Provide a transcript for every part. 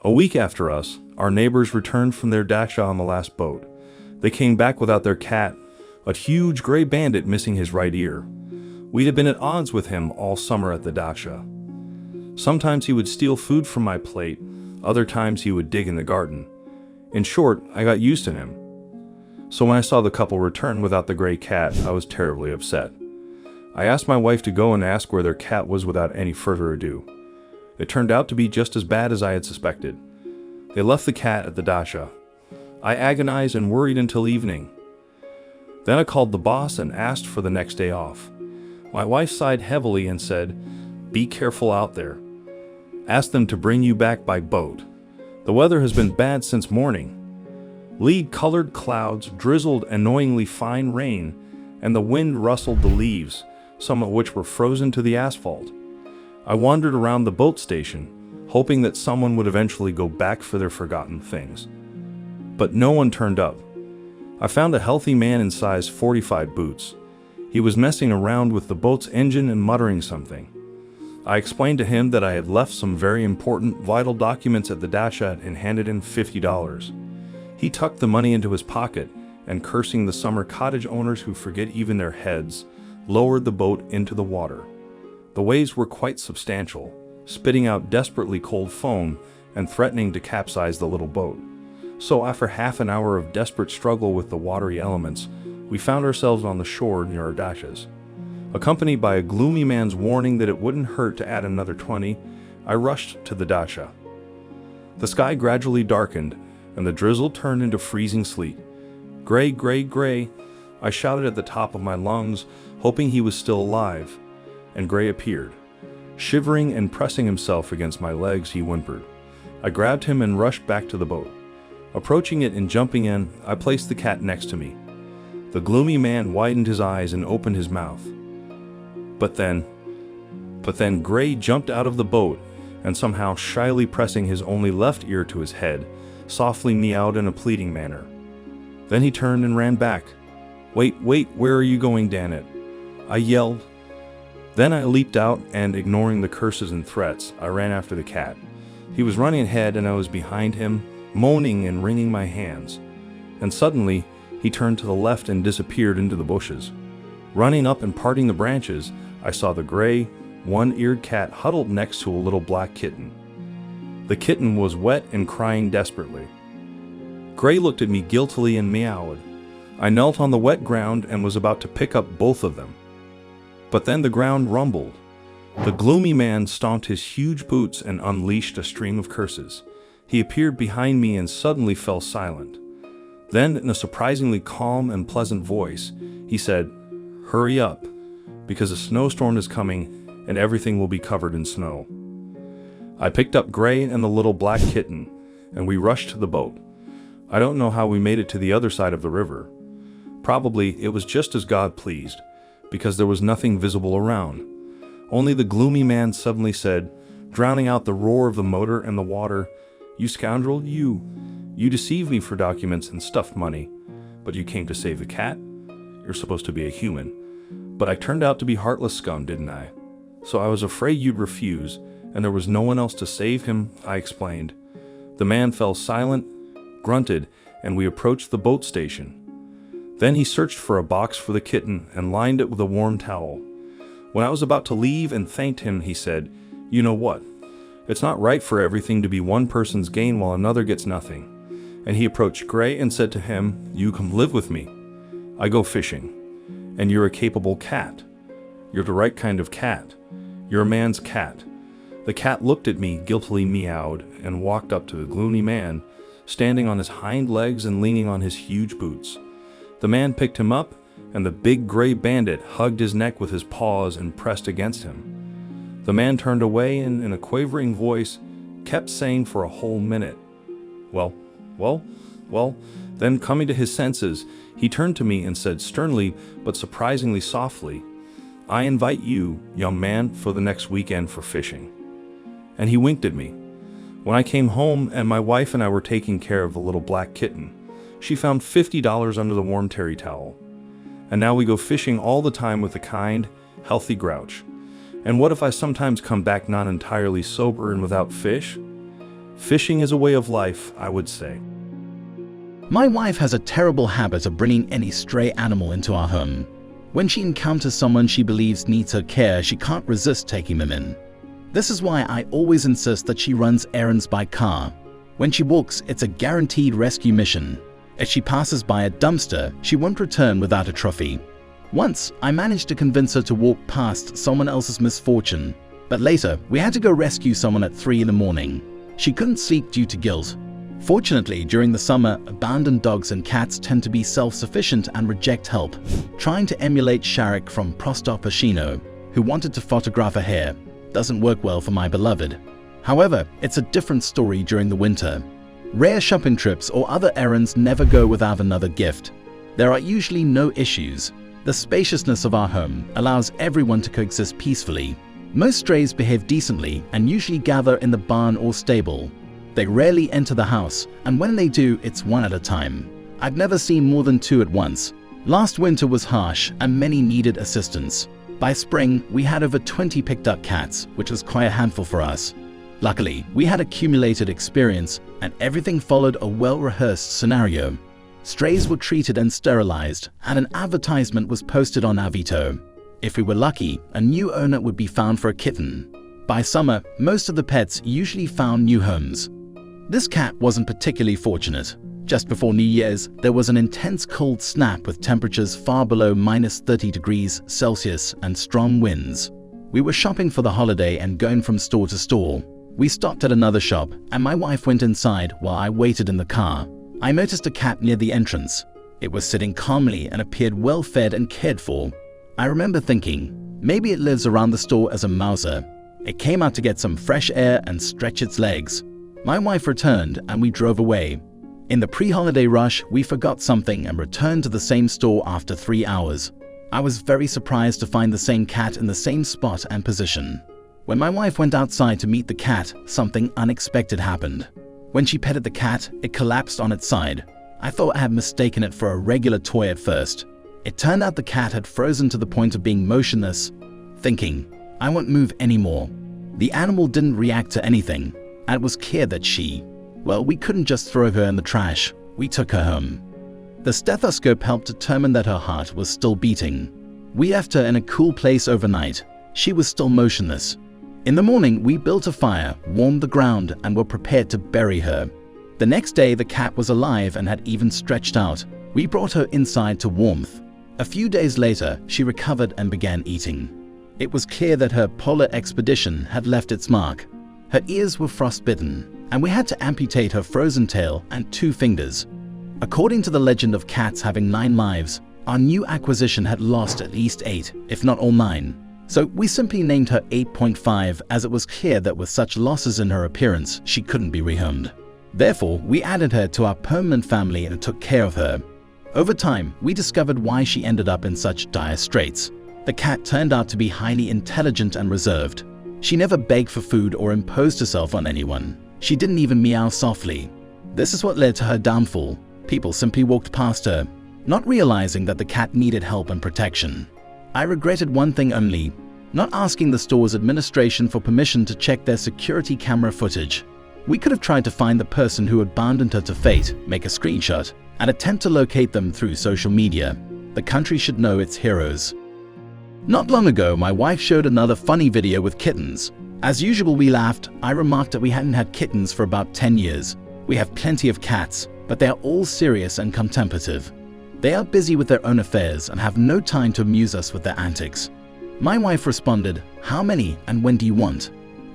A week after us, our neighbors returned from their dacha on the last boat. They came back without their cat, a huge gray bandit missing his right ear. We had been at odds with him all summer at the dacha. Sometimes he would steal food from my plate, other times he would dig in the garden. In short, I got used to him. So when I saw the couple return without the gray cat, I was terribly upset. I asked my wife to go and ask where their cat was without any further ado. It turned out to be just as bad as I had suspected. They left the cat at the dacha. I agonized and worried until evening. Then I called the boss and asked for the next day off. My wife sighed heavily and said, "Be careful out there. Ask them to bring you back by boat. The weather has been bad since morning. Lead-colored clouds drizzled annoyingly fine rain, and the wind rustled the leaves, some of which were frozen to the asphalt." I wandered around the boat station, hoping that someone would eventually go back for their forgotten things. But no one turned up. I found a healthy man in size 45 boots. He was messing around with the boat's engine and muttering something. I explained to him that I had left some very important, vital documents at the dacha and handed him $50. He tucked the money into his pocket and, cursing the summer cottage owners who forget even their heads, lowered the boat into the water. The waves were quite substantial, spitting out desperately cold foam and threatening to capsize the little boat. So after half an hour of desperate struggle with the watery elements, we found ourselves on the shore near our dachas. Accompanied by a gloomy man's warning that it wouldn't hurt to add another 20, I rushed to the dacha. The sky gradually darkened, and the drizzle turned into freezing sleet. "Gray, gray, gray," I shouted at the top of my lungs, hoping he was still alive, and Gray appeared. Shivering and pressing himself against my legs, he whimpered. I grabbed him and rushed back to the boat. Approaching it and jumping in, I placed the cat next to me. The gloomy man widened his eyes and opened his mouth. But then Gray jumped out of the boat and, somehow shyly pressing his only left ear to his head, softly meowed in a pleading manner. Then he turned and ran back. Wait, where are you going, damn it?" I yelled. Then I leaped out and, ignoring the curses and threats, I ran after the cat. He was running ahead and I was behind him, moaning and wringing my hands. And suddenly, he turned to the left and disappeared into the bushes. Running up and parting the branches, I saw the gray, one-eared cat huddled next to a little black kitten. The kitten was wet and crying desperately. Gray looked at me guiltily and meowed. I knelt on the wet ground and was about to pick up both of them. But then the ground rumbled. The gloomy man stomped his huge boots and unleashed a stream of curses. He appeared behind me and suddenly fell silent. Then, in a surprisingly calm and pleasant voice, he said, "Hurry up, because a snowstorm is coming and everything will be covered in snow." I picked up Gray and the little black kitten, and we rushed to the boat. I don't know how we made it to the other side of the river. Probably it was just as God pleased, because there was nothing visible around. Only the gloomy man suddenly said, drowning out the roar of the motor and the water, "You scoundrel, you deceived me for documents and stuffed money, but you came to save the cat? You're supposed to be a human. But I turned out to be heartless scum, didn't I? So I was afraid you'd refuse, and there was no one else to save him," I explained. The man fell silent, grunted, and we approached the boat station. Then he searched for a box for the kitten and lined it with a warm towel. When I was about to leave and thanked him, he said, "You know what? It's not right for everything to be one person's gain while another gets nothing." And he approached Gray and said to him, "You come live with me. I go fishing. And you're a capable cat. You're the right kind of cat. You're a man's cat." The cat looked at me, guiltily meowed, and walked up to the gloomy man, standing on his hind legs and leaning on his huge boots. The man picked him up, and the big gray bandit hugged his neck with his paws and pressed against him. The man turned away and, in a quavering voice, kept saying for a whole minute, Well. Then, coming to his senses, he turned to me and said sternly but surprisingly softly, "I invite you, young man, for the next weekend for fishing." And he winked at me. When I came home and my wife and I were taking care of the little black kitten, she found $50 under the warm terry towel. And now we go fishing all the time with a kind, healthy grouch. And what if I sometimes come back not entirely sober and without fish? Fishing is a way of life, I would say. My wife has a terrible habit of bringing any stray animal into our home. When she encounters someone she believes needs her care, she can't resist taking them in. This is why I always insist that she runs errands by car. When she walks, it's a guaranteed rescue mission. If she passes by a dumpster, she won't return without a trophy. Once, I managed to convince her to walk past someone else's misfortune, but later, we had to go rescue someone at 3 in the morning. She couldn't sleep due to guilt. Fortunately, during the summer, abandoned dogs and cats tend to be self-sufficient and reject help. Trying to emulate Sharik from Prostopashino, who wanted to photograph a hare, doesn't work well for my beloved. However, it's a different story during the winter. Rare shopping trips or other errands never go without another gift. There are usually no issues. The spaciousness of our home allows everyone to coexist peacefully. Most strays behave decently and usually gather in the barn or stable. They rarely enter the house, and when they do, it's one at a time. I've never seen more than 2 at once. Last winter was harsh and many needed assistance. By spring, we had over 20 picked up cats, which was quite a handful for us. Luckily, we had accumulated experience and everything followed a well-rehearsed scenario. Strays were treated and sterilized, and an advertisement was posted on Avito. If we were lucky, a new owner would be found for a kitten. By summer, most of the pets usually found new homes. This cat wasn't particularly fortunate. Just before New Year's, there was an intense cold snap with temperatures far below -30 degrees Celsius and strong winds. We were shopping for the holiday and going from store to store. We stopped at another shop, and my wife went inside while I waited in the car. I noticed a cat near the entrance. It was sitting calmly and appeared well fed and cared for. I remember thinking, maybe it lives around the store as a mouser. It came out to get some fresh air and stretch its legs. My wife returned and we drove away. In the pre-holiday rush, we forgot something and returned to the same store after 3 hours. I was very surprised to find the same cat in the same spot and position. When my wife went outside to meet the cat, something unexpected happened. When she petted the cat, it collapsed on its side. I thought I had mistaken it for a regular toy at first. It turned out the cat had frozen to the point of being motionless, thinking, I won't move anymore. The animal didn't react to anything, and it was clear that we couldn't just throw her in the trash. We took her home. The stethoscope helped determine that her heart was still beating. We left her in a cool place overnight. She was still motionless. In the morning, we built a fire, warmed the ground, and were prepared to bury her. The next day, the cat was alive and had even stretched out. We brought her inside to warmth. A few days later, she recovered and began eating. It was clear that her polar expedition had left its mark. Her ears were frostbitten, and we had to amputate her frozen tail and 2 fingers. According to the legend of cats having 9 lives, our new acquisition had lost at least 8, if not all 9. So we simply named her 8.5, as it was clear that with such losses in her appearance, she couldn't be rehomed. Therefore, we added her to our permanent family and took care of her. Over time, we discovered why she ended up in such dire straits. The cat turned out to be highly intelligent and reserved. She never begged for food or imposed herself on anyone. She didn't even meow softly. This is what led to her downfall. People simply walked past her, not realizing that the cat needed help and protection. I regretted one thing only, not asking the store's administration for permission to check their security camera footage. We could have tried to find the person who abandoned her to fate, make a screenshot, and attempt to locate them through social media. The country should know its heroes. Not long ago, my wife showed another funny video with kittens. As usual, we laughed. I remarked that we hadn't had kittens for about 10 years. We have plenty of cats, but they are all serious and contemplative. They are busy with their own affairs and have no time to amuse us with their antics. My wife responded, "How many and when do you want?"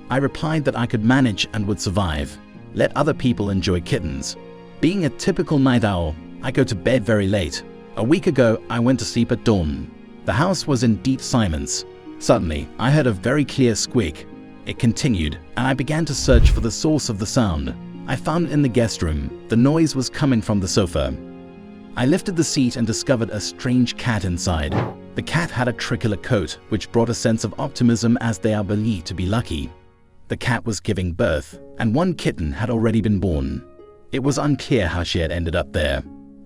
I replied that I could manage and would survive. Let other people enjoy kittens. Being a typical night owl, I go to bed very late. A week ago, I went to sleep at dawn. The house was in deep silence. Suddenly, I heard a very clear squeak. It continued, and I began to search for the source of the sound. I found it in the guest room. The noise was coming from the sofa. I lifted the seat and discovered a strange cat inside. The cat had a tricolor coat, which brought a sense of optimism as they are believed to be lucky. The cat was giving birth, and one kitten had already been born. It was unclear how she had ended up there.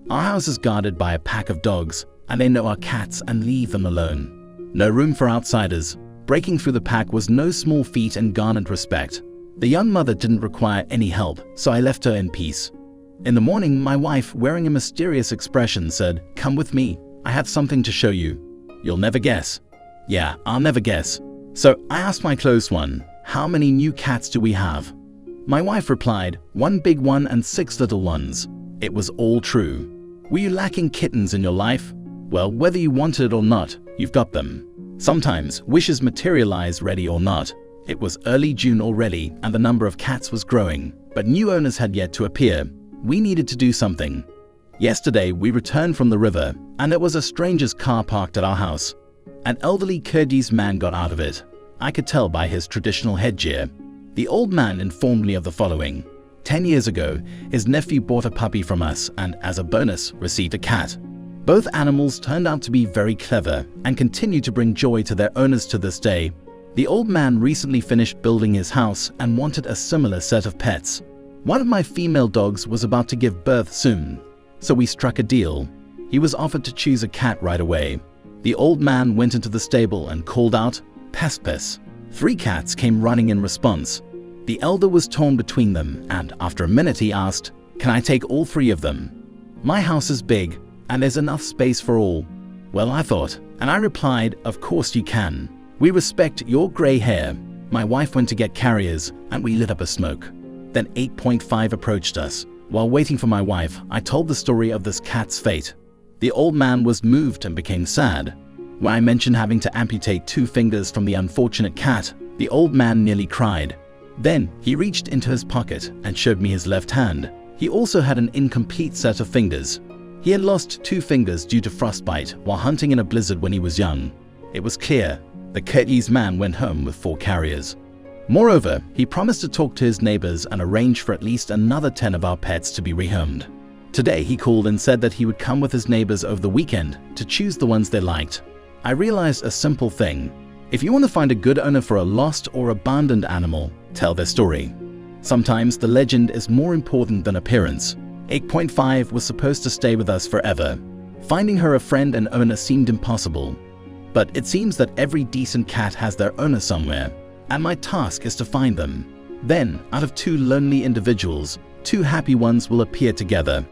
Our house is guarded by a pack of dogs, and they know our cats and leave them alone. No room for outsiders. Breaking through the pack was no small feat and garnered respect. The young mother didn't require any help, so I left her in peace. In the morning, my wife, wearing a mysterious expression, said, "Come with me. I have something to show you. You'll never guess." Yeah, I'll never guess. So I asked my close one, "How many new cats do we have?" My wife replied, "1 big one and 6 little ones." It was all true. Were you lacking kittens in your life? Well, whether you wanted it or not, you've got them. Sometimes wishes materialize, ready or not. It was early June already, and the number of cats was growing, but new owners had yet to appear. We needed to do something. Yesterday, we returned from the river, and there was a stranger's car parked at our house. An elderly Kyrgyz man got out of it. I could tell by his traditional headgear. The old man informed me of the following. 10 years ago, his nephew bought a puppy from us and, as a bonus, received a cat. Both animals turned out to be very clever and continue to bring joy to their owners to this day. The old man recently finished building his house and wanted a similar set of pets. One of my female dogs was about to give birth soon, so we struck a deal. He was offered to choose a cat right away. The old man went into the stable and called out, "Pes pes." 3 cats came running in response. The elder was torn between them, and after a minute he asked, "Can I take all 3 of them? My house is big, and there's enough space for all." Well, I thought, and I replied, "Of course you can. We respect your grey hair." My wife went to get carriers, and we lit up a smoke. Then 8.5 approached us. While waiting for my wife, I told the story of this cat's fate. The old man was moved and became sad. When I mentioned having to amputate 2 fingers from the unfortunate cat, the old man nearly cried. Then he reached into his pocket and showed me his left hand. He also had an incomplete set of fingers. He had lost 2 fingers due to frostbite while hunting in a blizzard when he was young. It was clear the Kyrgyz man went home with 4 carriers. Moreover, he promised to talk to his neighbors and arrange for at least another 10 of our pets to be rehomed. Today he called and said that he would come with his neighbors over the weekend to choose the ones they liked. I realized a simple thing. If you want to find a good owner for a lost or abandoned animal, tell their story. Sometimes the legend is more important than appearance. 8.5 was supposed to stay with us forever. Finding her a friend and owner seemed impossible. But it seems that every decent cat has their owner somewhere, and my task is to find them. Then, out of 2 lonely individuals, 2 happy ones will appear together.